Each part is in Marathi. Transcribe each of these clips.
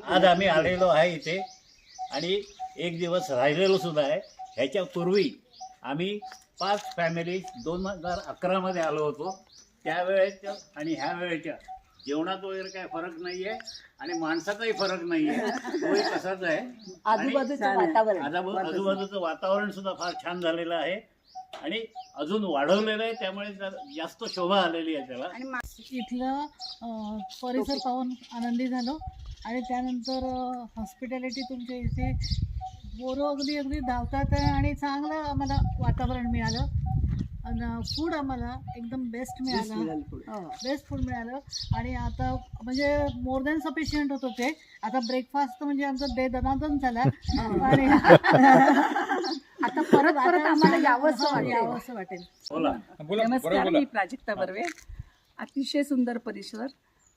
आज आम्ही आलेलो आहे इथे आणि एक दिवस राहिलेलो सुद्धा आहे. ह्याच्यापूर्वी आम्ही 5 फॅमिली 2011 मध्ये आलो होतो. त्यावेळेच्या आणि ह्या वेळेच्या जेवणात वगैरे काय फरक नाहीये आणि माणसाचाही फरक नाहीये. तोही तसाच आहे. आजूबाजूचं वातावरण आजूबाजूचं वातावरण सुद्धा फार छान झालेलं आहे आणि अजून वाढवलेलं आहे. त्यामुळे जास्त शोभा आलेली आहे त्याला. इथलं परिसर पाहून आनंदी झालो आणि त्यानंतर हॉस्पिटॅलिटी तुमच्या इथे बोरं अगदी धावतात आहे आणि चांगलं आम्हाला वातावरण मिळालं आणि फूड आम्हाला एकदम बेस्ट मिळालं. बेस्ट फूड मिळालं आणि आता म्हणजे मोर दॅन सफिशियंट होतं ते. आता ब्रेकफास्ट म्हणजे आमचं दनादन झाला आणि आता परत आम्हाला यावंसं वाटेल. नमस्कार, मी प्राजक्ता बर्वे. अतिशय सुंदर परिसर,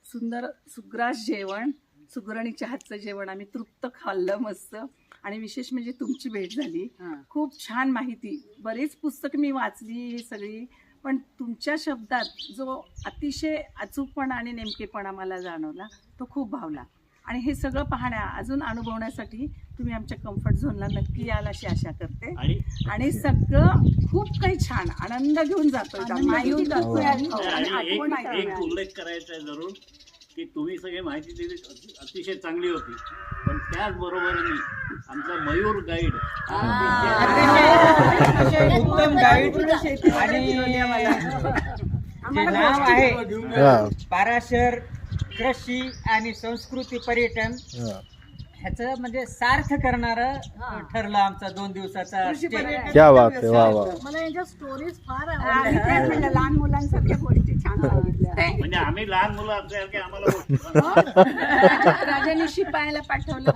सुंदर सुग्रास जेवण, सुगरणीच्या हातचं जेवण आम्ही तृप्त खाल्लं मस्त. आणि विशेष म्हणजे तुमची भेट झाली. खूप छान माहिती. बरीच पुस्तकं मी वाचली सगळी, पण तुमच्या शब्दात जो अतिशय अचूकपणा आणि नेमकेपणा मला जाणवला तो खूप भावला. आणि हे सगळं अजून अनुभवण्यासाठी तुम्ही आमच्या कम्फर्ट झोनला नक्की याल अशी आशा करते. आणि सगळं खूप काही छान आनंद घेऊन जातो. एक उल्लेख करायचा आहे जरूर की तुम्ही सगळे माहिती दिली अतिशय चांगली होती, पण त्याचबरोबरीने आमचा मयूर गाईड उत्तम गाईड आणि नाव आहे पाराशर कृषी आणि संस्कृती पर्यटन, ह्याचं म्हणजे सार्थ करणारं ठरलं आमचा 2 दिवसाचा स्टे. क्या बात आहे. वा वा. मला यांच्या स्टोरीज फार म्हणजे लहान मुलांसारख्या गोष्टी छान सांगितल्या. म्हणजे आम्ही लहान मुलं असल्यासारखे आम्हाला राजाने शिपायाला पाठवलं.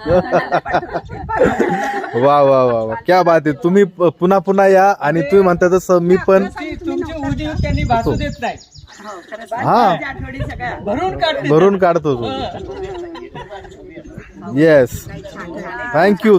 वा वा वा वा. क्या बात आहे. तुम्ही पुन्हा पुन्हा या आणि तुम्ही म्हणता तसं मी पण तुमची उदीव त्यांनी भासू देत नाही. हा भरून काढतो. येस. थँक्यू.